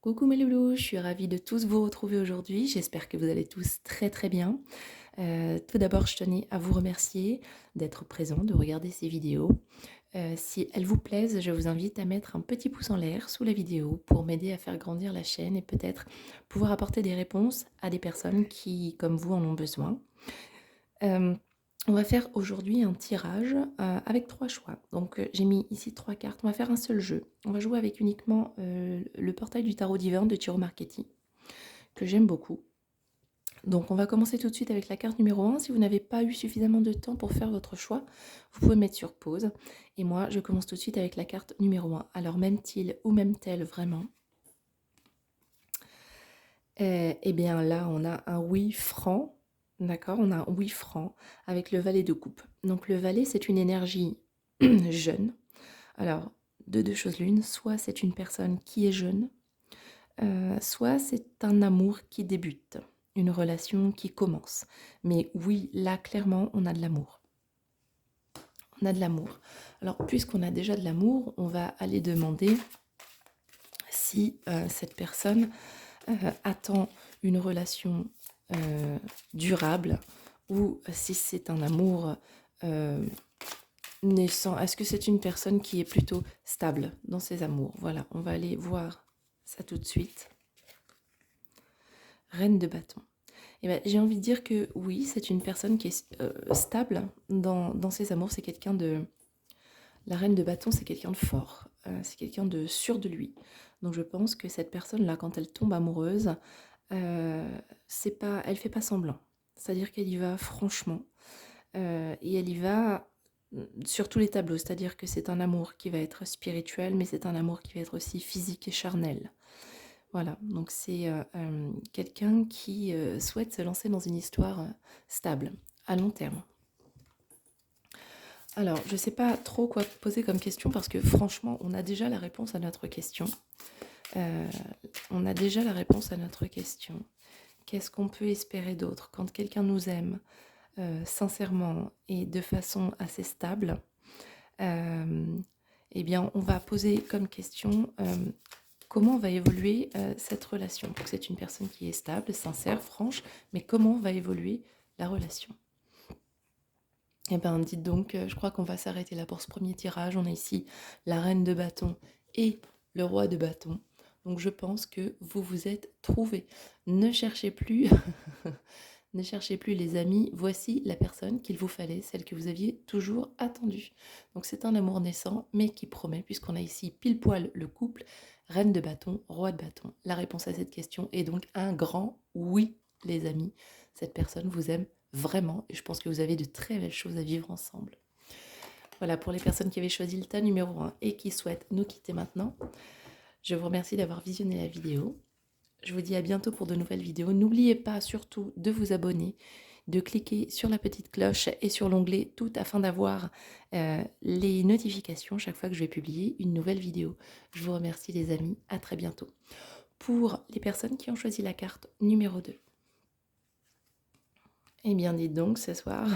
Coucou mes loulous, je suis ravie de tous vous retrouver aujourd'hui. J'espère que vous allez tous très très bien. Tout d'abord, je tenais à vous remercier d'être présent, de regarder ces vidéos. Si elles vous plaisent, je vous invite à mettre un petit pouce en l'air sous la vidéo pour m'aider à faire grandir la chaîne et peut-être pouvoir apporter des réponses à des personnes qui, comme vous, en ont besoin. Euh, on va faire aujourd'hui un tirage avec 3 choix. Donc j'ai mis ici 3 cartes. On va faire un seul jeu. On va jouer avec uniquement le portail du tarot divin de Ciro Marchetti, que j'aime beaucoup. Donc on va commencer tout de suite avec la carte numéro 1. Si vous n'avez pas eu suffisamment de temps pour faire votre choix, vous pouvez mettre sur pause. Et moi, je commence tout de suite avec la carte numéro 1. Alors m'aime-t-il ou m'aime-t-elle vraiment? Eh bien là, on a un oui franc. D'accord, on a un oui franc avec le valet de coupe. Donc le valet, c'est une énergie jeune. Alors, de deux choses l'une, soit c'est une personne qui est jeune, soit c'est un amour qui débute, une relation qui commence. Mais oui, là, clairement, on a de l'amour. On a de l'amour. Alors, puisqu'on a déjà de l'amour, on va aller demander si cette personne attend une relation durable ou si c'est un amour naissant. Est-ce que c'est une personne qui est plutôt stable dans ses amours? Voilà, on va aller voir ça tout de suite. Reine de bâton. Eh ben, j'ai envie de dire que oui, c'est une personne qui est stable dans ses amours. C'est quelqu'un de... La reine de bâton, c'est quelqu'un de fort. C'est quelqu'un de sûr de lui. Donc je pense que cette personne-là, quand elle tombe amoureuse, c'est pas, elle fait pas semblant. C'est-à-dire qu'elle y va franchement. Et elle y va sur tous les tableaux. C'est-à-dire que c'est un amour qui va être spirituel, mais c'est un amour qui va être aussi physique et charnel. Voilà, donc c'est quelqu'un qui souhaite se lancer dans une histoire stable, à long terme. Alors, je ne sais pas trop quoi poser comme question parce que franchement, on a déjà la réponse à notre question. On a déjà la réponse à notre question. Qu'est-ce qu'on peut espérer d'autre quand quelqu'un nous aime sincèrement et de façon assez stable? Eh bien, on va poser comme question comment va évoluer cette relation. Donc, c'est une personne qui est stable, sincère, franche, mais comment va évoluer la relation? Eh bien, dites donc, je crois qu'on va s'arrêter là pour ce premier tirage. On a ici la reine de bâton et le roi de bâton. Donc, je pense que vous vous êtes trouvés. Ne cherchez plus, ne cherchez plus les amis. Voici la personne qu'il vous fallait, celle que vous aviez toujours attendue. Donc, c'est un amour naissant, mais qui promet, puisqu'on a ici pile poil le couple, reine de bâton, roi de bâton. La réponse à cette question est donc un grand oui, les amis. Cette personne vous aime vraiment, et je pense que vous avez de très belles choses à vivre ensemble. Voilà, pour les personnes qui avaient choisi le tas numéro 1 et qui souhaitent nous quitter maintenant, je vous remercie d'avoir visionné la vidéo. Je vous dis à bientôt pour de nouvelles vidéos. N'oubliez pas surtout de vous abonner, de cliquer sur la petite cloche et sur l'onglet tout afin d'avoir les notifications chaque fois que je vais publier une nouvelle vidéo. Je vous remercie les amis, à très bientôt. Pour les personnes qui ont choisi la carte numéro 2, eh bien, dites donc, ce soir,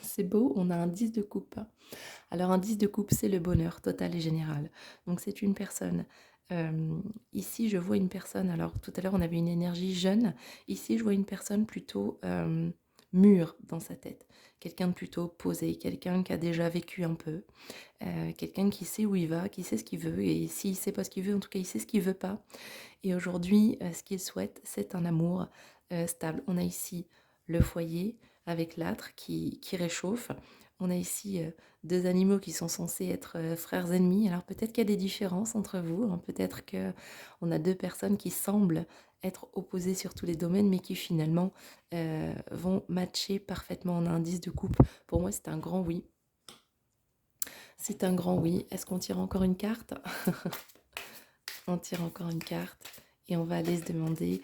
c'est beau, on a un 10 de coupe. Alors, un 10 de coupe, c'est le bonheur total et général. Donc, c'est une personne. Ici, je vois une personne. Alors, tout à l'heure, on avait une énergie jeune. Ici, je vois une personne plutôt mûre dans sa tête. Quelqu'un de plutôt posé, quelqu'un qui a déjà vécu un peu. Quelqu'un qui sait où il va, qui sait ce qu'il veut. Et s'il ne sait pas ce qu'il veut, en tout cas, il sait ce qu'il ne veut pas. Et aujourd'hui, ce qu'il souhaite, c'est un amour stable. On a ici le foyer avec l'âtre qui réchauffe. On a ici deux animaux qui sont censés être frères ennemis. Alors peut-être qu'il y a des différences entre vous. Hein. Peut-être qu'on a deux personnes qui semblent être opposées sur tous les domaines, mais qui finalement vont matcher parfaitement en indice de couple. Pour moi, c'est un grand oui. C'est un grand oui. Est-ce qu'on tire encore une carte? On tire encore une carte et on va aller se demander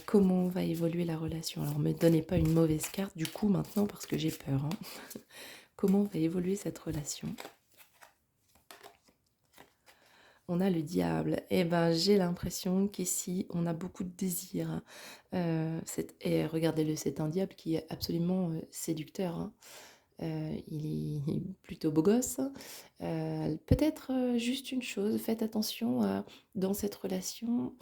comment va évoluer la relation. Alors, ne me donnez pas une mauvaise carte du coup maintenant parce que j'ai peur. Hein. Comment va évoluer cette relation? On a le diable. Eh ben, j'ai l'impression qu'ici, on a beaucoup de désir. Et regardez-le, c'est un diable qui est absolument séducteur. Hein. Il est plutôt beau gosse. Peut-être juste une chose, faites attention dans cette relation.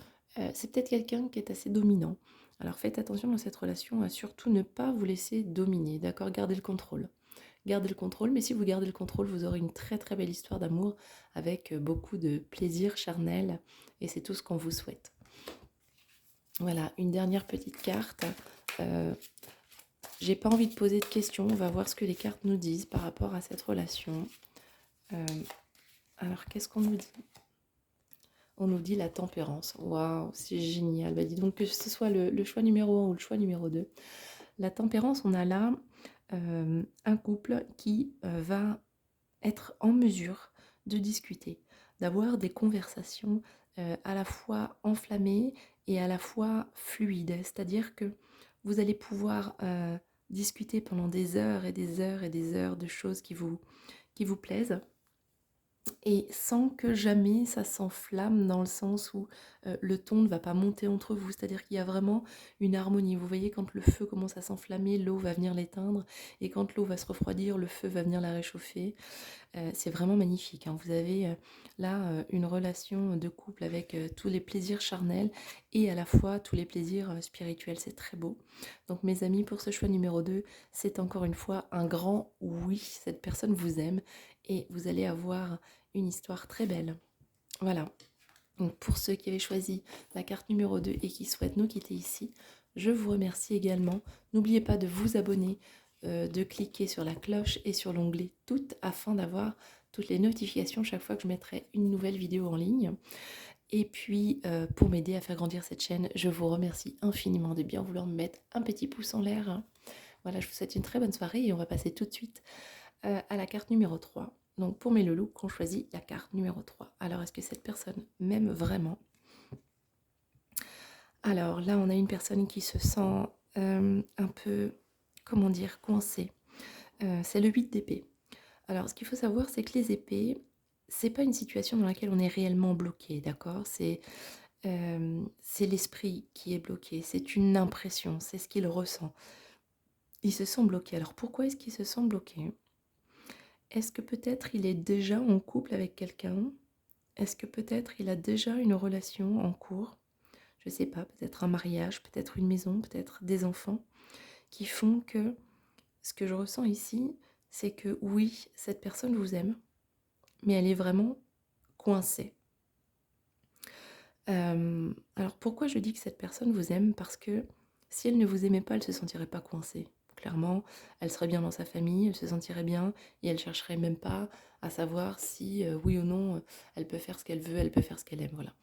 C'est peut-être quelqu'un qui est assez dominant. Alors faites attention dans cette relation à surtout ne pas vous laisser dominer, d'accord? Gardez le contrôle. Gardez le contrôle, mais si vous gardez le contrôle, vous aurez une très très belle histoire d'amour avec beaucoup de plaisir charnel et c'est tout ce qu'on vous souhaite. Voilà, une dernière petite carte. Euh, j'ai pas envie de poser de questions, on va voir ce que les cartes nous disent par rapport à cette relation. Alors, qu'est-ce qu'on nous dit? On nous dit la tempérance. Waouh, c'est génial. Bah, dis donc que ce soit le choix numéro 1 ou le choix numéro 2. La tempérance, on a là un couple qui va être en mesure de discuter, d'avoir des conversations à la fois enflammées et à la fois fluides. C'est-à-dire que vous allez pouvoir discuter pendant des heures et des heures et des heures de choses qui vous plaisent et sans que jamais ça s'enflamme dans le sens où le ton ne va pas monter entre vous. C'est-à-dire qu'il y a vraiment une harmonie. Vous voyez, quand le feu commence à s'enflammer, l'eau va venir l'éteindre et quand l'eau va se refroidir, le feu va venir la réchauffer. C'est vraiment magnifique, hein. Vous avez là une relation de couple avec tous les plaisirs charnels et à la fois tous les plaisirs spirituels. C'est très beau. Donc mes amis, pour ce choix numéro 2, c'est encore une fois un grand oui. Cette personne vous aime et vous allez avoir une histoire très belle. Voilà. Donc pour ceux qui avaient choisi la carte numéro 2 et qui souhaitent nous quitter ici, je vous remercie également. N'oubliez pas de vous abonner, de cliquer sur la cloche et sur l'onglet toutes afin d'avoir toutes les notifications chaque fois que je mettrai une nouvelle vidéo en ligne. Et puis pour m'aider à faire grandir cette chaîne, je vous remercie infiniment de bien vouloir me mettre un petit pouce en l'air. Voilà, je vous souhaite une très bonne soirée et on va passer tout de suite à la carte numéro 3. Donc pour mes loulous, qu'on choisit la carte numéro 3. Alors est-ce que cette personne m'aime vraiment? Alors là, on a une personne qui se sent un peu, comment dire, coincée. C'est le 8 d'épée. Alors ce qu'il faut savoir, c'est que les épées, c'est pas une situation dans laquelle on est réellement bloqué, d'accord? C'est l'esprit qui est bloqué, c'est une impression, c'est ce qu'il ressent. Il se sent bloqué. Alors pourquoi est-ce qu'il se sent bloqué? Est-ce que peut-être il est déjà en couple avec quelqu'un? Est-ce que peut-être il a déjà une relation en cours? Je sais pas, peut-être un mariage, peut-être une maison, peut-être des enfants, qui font que ce que je ressens ici, c'est que oui, cette personne vous aime, mais elle est vraiment coincée. Alors pourquoi je dis que cette personne vous aime? Parce que si elle ne vous aimait pas, elle ne se sentirait pas coincée. Clairement, elle serait bien dans sa famille, elle se sentirait bien et elle chercherait même pas à savoir si oui ou non elle peut faire ce qu'elle veut, elle peut faire ce qu'elle aime. Voilà.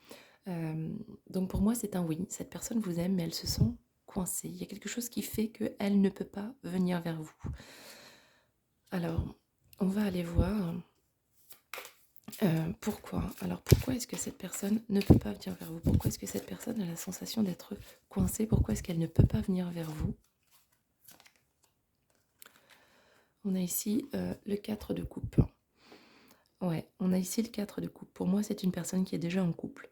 Donc pour moi, c'est un oui. Cette personne vous aime, mais elle se sent coincée. Il y a quelque chose qui fait qu'elle ne peut pas venir vers vous. Alors, on va aller voir pourquoi. Alors pourquoi est-ce que cette personne ne peut pas venir vers vous? Pourquoi est-ce que cette personne a la sensation d'être coincée? Pourquoi est-ce qu'elle ne peut pas venir vers vous? On a ici le 4 de coupe. Ouais, on a ici le 4 de coupe. Pour moi, c'est une personne qui est déjà en couple.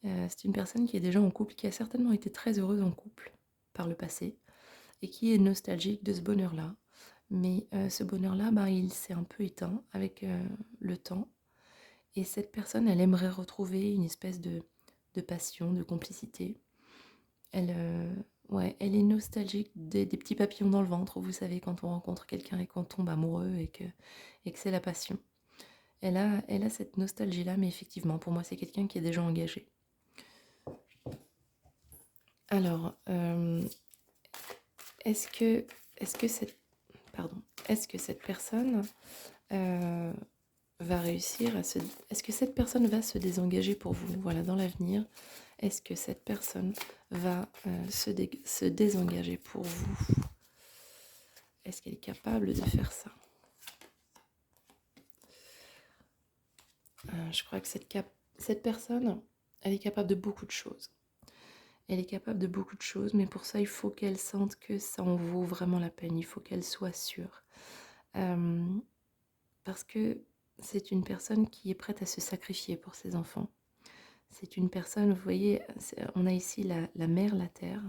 C'est une personne qui est déjà en couple, qui a certainement été très heureuse en couple par le passé et qui est nostalgique de ce bonheur-là. Mais ce bonheur-là, bah, il s'est un peu éteint avec le temps. Et cette personne, elle aimerait retrouver une espèce de passion, de complicité. Ouais, elle est nostalgique des petits papillons dans le ventre, vous savez, quand on rencontre quelqu'un et qu'on tombe amoureux et que c'est la passion. Elle a cette nostalgie-là, mais effectivement, pour moi, c'est quelqu'un qui est déjà engagé. Alors, est-ce que cette personne va réussir à se... Est-ce que cette personne va se désengager pour vous, voilà, dans l'avenir? Est-ce que cette personne va se désengager pour vous? Est-ce qu'elle est capable de faire ça? Je crois que cette personne, elle est capable de beaucoup de choses. Elle est capable de beaucoup de choses, mais pour ça, il faut qu'elle sente que ça en vaut vraiment la peine. Il faut qu'elle soit sûre. Parce que c'est une personne qui est prête à se sacrifier pour ses enfants. C'est une personne, vous voyez, on a ici la mer, la terre,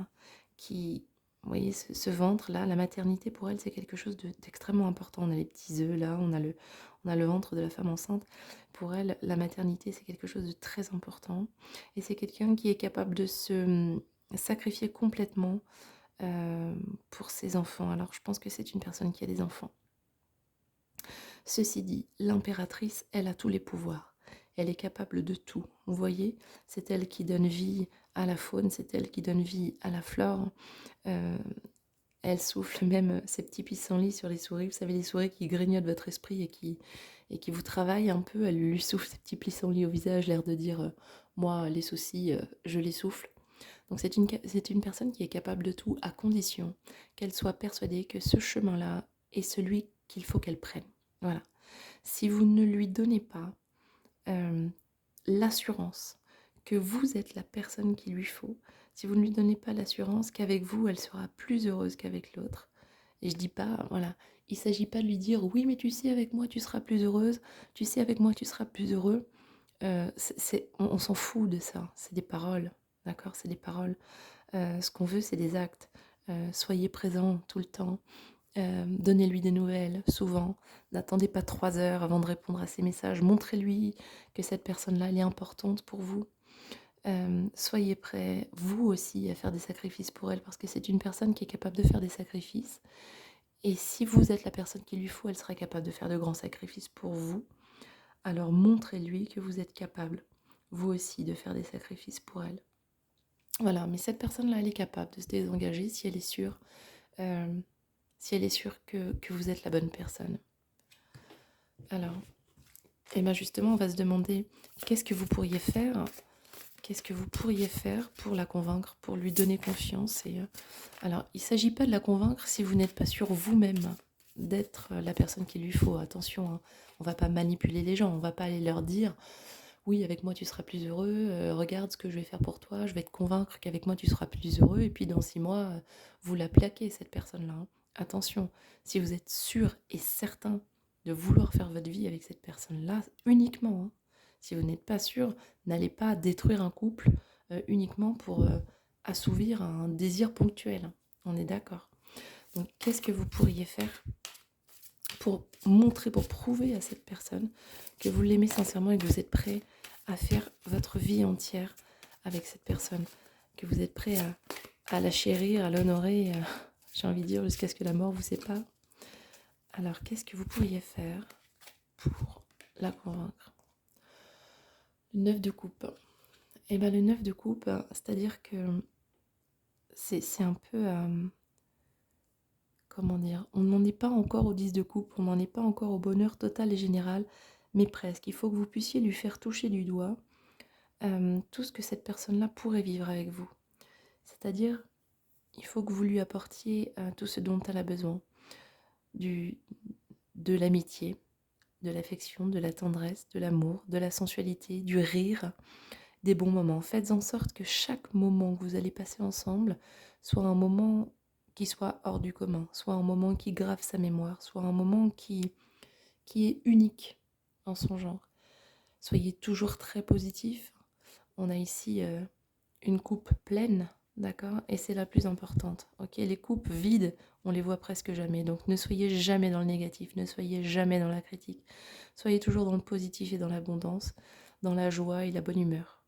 qui, Vous voyez, ce ventre-là, la maternité pour elle, c'est quelque chose d'extrêmement important. On a les petits œufs là, on a le ventre de la femme enceinte. Pour elle, la maternité, c'est quelque chose de très important. Et c'est quelqu'un qui est capable de se sacrifier complètement pour ses enfants. Alors, je pense que c'est une personne qui a des enfants. Ceci dit, l'impératrice, elle a tous les pouvoirs. Elle est capable de tout. Vous voyez, c'est elle qui donne vie à la faune, c'est elle qui donne vie à la flore. Euh, Elle souffle même ses petits pissenlits sur les souris. Vous savez, les souris qui grignotent votre esprit et qui vous travaillent un peu. Elle lui souffle ses petits pissenlits au visage, l'air de dire moi, les soucis, je les souffle. Donc c'est une personne qui est capable de tout à condition qu'elle soit persuadée que ce chemin-là est celui qu'il faut qu'elle prenne. Voilà. Si vous ne lui donnez pas euh, l'assurance que vous êtes la personne qu'il lui faut, si vous ne lui donnez pas l'assurance qu'avec vous, elle sera plus heureuse qu'avec l'autre. Et je dis pas, voilà, il ne s'agit pas de lui dire oui, mais tu sais, avec moi, tu seras plus heureuse, tu sais, avec moi, tu seras plus heureux. On s'en fout de ça, c'est des paroles, d'accord, c'est des paroles. Ce qu'on veut, c'est des actes. Soyez présent tout le temps. Donnez-lui des nouvelles, souvent. N'attendez pas 3 heures avant de répondre à ses messages. Montrez-lui que cette personne-là, elle est importante pour vous. Soyez prêts, vous aussi, à faire des sacrifices pour elle, parce que c'est une personne qui est capable de faire des sacrifices. Et si vous êtes la personne qu'il lui faut, elle sera capable de faire de grands sacrifices pour vous. Alors montrez-lui que vous êtes capable, vous aussi, de faire des sacrifices pour elle. Voilà, mais cette personne-là, elle est capable de se désengager si elle est sûre, euh, si elle est sûre que vous êtes la bonne personne. Alors, et bien justement, on va se demander, qu'est-ce que vous pourriez faire pour la convaincre, pour lui donner confiance alors, il ne s'agit pas de la convaincre si vous n'êtes pas sûr vous-même d'être la personne qu'il lui faut. Attention, hein, on ne va pas manipuler les gens, on ne va pas aller leur dire oui, avec moi tu seras plus heureux, regarde ce que je vais faire pour toi, je vais te convaincre qu'avec moi tu seras plus heureux, et puis dans 6 mois, vous la plaquez, cette personne-là. Hein. Attention, si vous êtes sûr et certain de vouloir faire votre vie avec cette personne-là, uniquement, hein, si vous n'êtes pas sûr, n'allez pas détruire un couple uniquement pour assouvir un désir ponctuel. Hein. On est d'accord. Donc, qu'est-ce que vous pourriez faire pour montrer, pour prouver à cette personne que vous l'aimez sincèrement et que vous êtes prêt à faire votre vie entière avec cette personne, que vous êtes prêt à la chérir, à l'honorer, j'ai envie de dire, jusqu'à ce que la mort vous sépare. Alors, qu'est-ce que vous pourriez faire pour la convaincre? Le 9 de coupe. Et bien, le 9 de coupe, c'est-à-dire que c'est un peu... comment dire, on n'en est pas encore au 10 de coupe, on n'en est pas encore au bonheur total et général, mais presque. Il faut que vous puissiez lui faire toucher du doigt tout ce que cette personne-là pourrait vivre avec vous. C'est-à-dire, il faut que vous lui apportiez tout ce dont elle a besoin, de l'amitié, de l'affection, de la tendresse, de l'amour, de la sensualité, du rire, des bons moments. Faites en sorte que chaque moment que vous allez passer ensemble soit un moment qui soit hors du commun, soit un moment qui grave sa mémoire, soit un moment qui est unique en son genre. Soyez toujours très positif. On a ici une coupe pleine, d'accord? Et c'est la plus importante, ok? Les coupes vides, on les voit presque jamais. Donc ne soyez jamais dans le négatif, ne soyez jamais dans la critique. Soyez toujours dans le positif et dans l'abondance, dans la joie et la bonne humeur.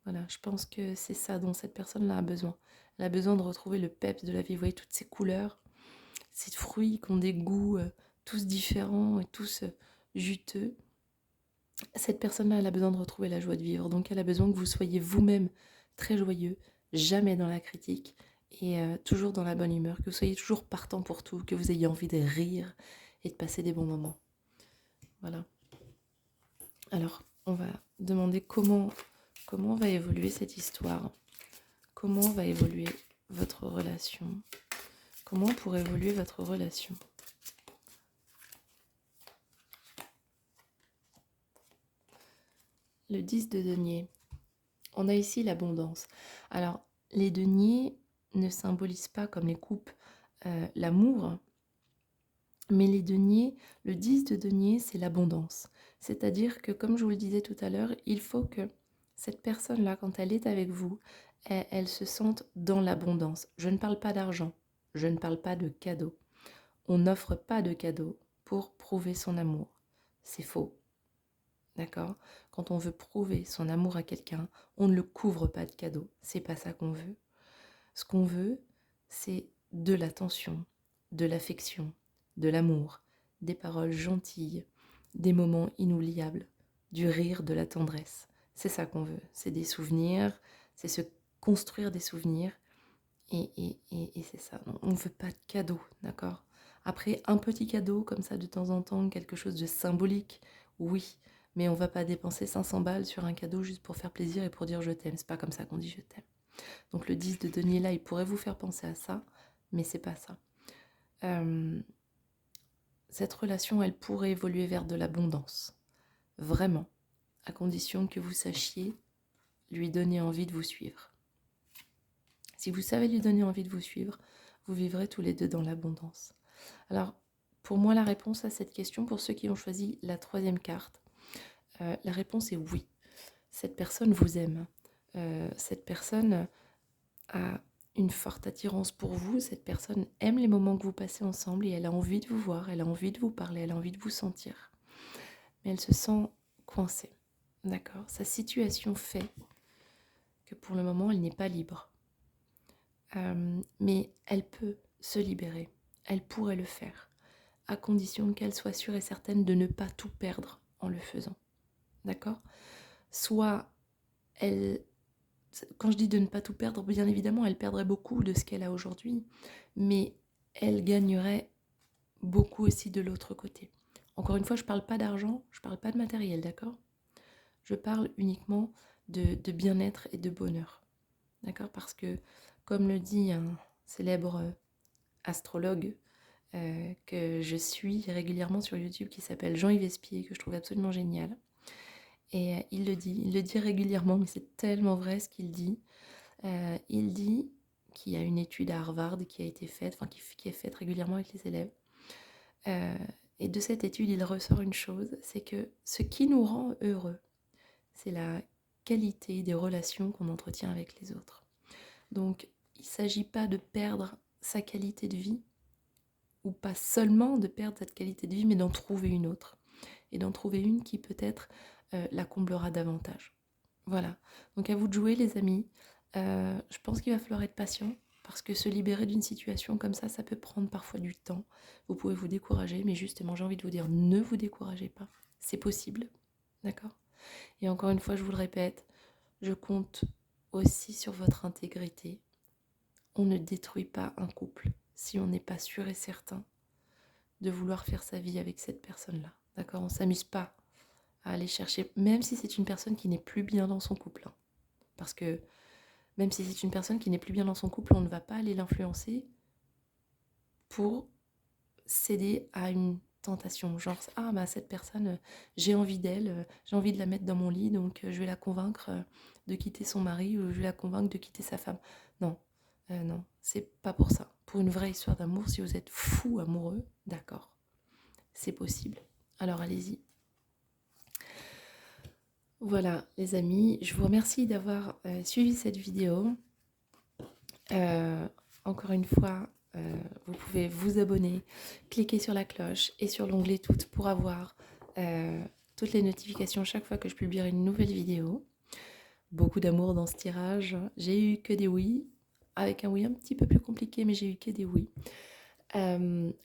Voilà, je pense que c'est ça dont cette personne-là a besoin. Elle a besoin de retrouver le peps de la vie. Vous voyez toutes ces couleurs, ces fruits qui ont des goûts tous différents et tous juteux. Cette personne-là, elle a besoin de retrouver la joie de vivre. Donc elle a besoin que vous soyez vous-même très joyeux, jamais dans la critique et toujours dans la bonne humeur, que vous soyez toujours partant pour tout, que vous ayez envie de rire et de passer des bons moments. Voilà. Alors, on va demander comment va évoluer cette histoire. Comment va évoluer votre relation? Comment pourrait évoluer votre relation? Le 10 de denier. On a ici l'abondance. Alors, les deniers ne symbolisent pas comme les coupes l'amour, mais les deniers, le 10 de denier, c'est l'abondance. C'est-à-dire que, comme je vous le disais tout à l'heure, il faut que cette personne-là, quand elle est avec vous, elle se sente dans l'abondance. Je ne parle pas d'argent, Je ne parle pas de cadeaux. On n'offre pas de cadeaux pour prouver son amour. C'est faux. D'accord? Quand on veut prouver son amour à quelqu'un, on ne le couvre pas de cadeaux. C'est pas ça qu'on veut. Ce qu'on veut, c'est de l'attention, de l'affection, de l'amour, des paroles gentilles, des moments inoubliables, du rire, de la tendresse. C'est ça qu'on veut. C'est des souvenirs, c'est se construire des souvenirs. Et c'est ça. On ne veut pas de cadeaux, d'accord? Après, un petit cadeau comme ça de temps en temps, quelque chose de symbolique, oui. Mais on va pas dépenser 500 balles sur un cadeau juste pour faire plaisir et pour dire je t'aime. C'est pas comme ça qu'on dit je t'aime. Donc le 10 de denier là, il pourrait vous faire penser à ça, mais c'est pas ça. Cette relation, elle pourrait évoluer vers de l'abondance. Vraiment. À condition que vous sachiez lui donner envie de vous suivre. Si vous savez lui donner envie de vous suivre, vous vivrez tous les deux dans l'abondance. Alors, pour moi, la réponse à cette question, pour ceux qui ont choisi la 3e carte, la réponse est oui. Cette personne vous aime. Cette personne a une forte attirance pour vous. Cette personne aime les moments que vous passez ensemble et elle a envie de vous voir, elle a envie de vous parler, elle a envie de vous sentir. Mais elle se sent coincée. D'accord? Sa situation fait que pour le moment, elle n'est pas libre. Mais elle peut se libérer. Elle pourrait le faire, à condition qu'elle soit sûre et certaine de ne pas tout perdre en le faisant. D'accord? Soit elle... Quand je dis de ne pas tout perdre, bien évidemment, elle perdrait beaucoup de ce qu'elle a aujourd'hui, mais elle gagnerait beaucoup aussi de l'autre côté. Encore une fois, je ne parle pas d'argent, je ne parle pas de matériel, d'accord? Je parle uniquement de bien-être et de bonheur. D'accord? Parce que, comme le dit un célèbre astrologue que je suis régulièrement sur YouTube, qui s'appelle Jean-Yves Espier, que je trouve absolument génial, et il le dit régulièrement, mais c'est tellement vrai ce qu'il dit. Il dit qu'il y a une étude à Harvard qui a été faite, enfin qui est faite régulièrement avec les élèves. Et de cette étude, il ressort une chose, c'est que ce qui nous rend heureux, c'est la qualité des relations qu'on entretient avec les autres. Donc, il ne s'agit pas de perdre sa qualité de vie, ou pas seulement de perdre cette qualité de vie, mais d'en trouver une autre. Et d'en trouver une qui peut-être la comblera davantage. Voilà. Donc à vous de jouer, les amis. Je pense qu'il va falloir être patient, parce que se libérer d'une situation comme ça peut prendre parfois du temps. Vous pouvez vous décourager, mais justement, j'ai envie de vous dire, ne vous découragez pas. C'est possible. D'accord? Et encore une fois, je vous le répète, je compte aussi sur votre intégrité. On ne détruit pas un couple si on n'est pas sûr et certain de vouloir faire sa vie avec cette personne-là. D'accord? On ne s'amuse pas à aller chercher, même si c'est une personne qui n'est plus bien dans son couple. Hein. Parce que même si c'est une personne qui n'est plus bien dans son couple, on ne va pas aller l'influencer pour céder à une tentation. Genre, ah bah cette personne, j'ai envie d'elle, j'ai envie de la mettre dans mon lit, donc je vais la convaincre de quitter son mari ou je vais la convaincre de quitter sa femme. Non, non, c'est pas pour ça. Pour une vraie histoire d'amour, si vous êtes fou amoureux, d'accord, c'est possible. Alors allez-y. Voilà les amis, je vous remercie d'avoir suivi cette vidéo. Encore une fois, vous pouvez vous abonner, cliquer sur la cloche et sur l'onglet toutes pour avoir toutes les notifications chaque fois que je publierai une nouvelle vidéo. Beaucoup d'amour dans ce tirage. J'ai eu que des oui, avec un oui un petit peu plus compliqué, mais j'ai eu que des oui.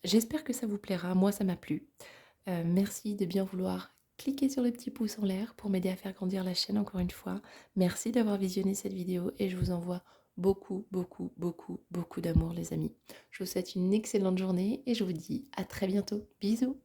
J'espère que ça vous plaira, moi ça m'a plu. Merci de bien vouloir cliquer sur le petit pouce en l'air pour m'aider à faire grandir la chaîne encore une fois. Merci d'avoir visionné cette vidéo et je vous envoie beaucoup, beaucoup, beaucoup, beaucoup d'amour les amis. Je vous souhaite une excellente journée et je vous dis à très bientôt. Bisous!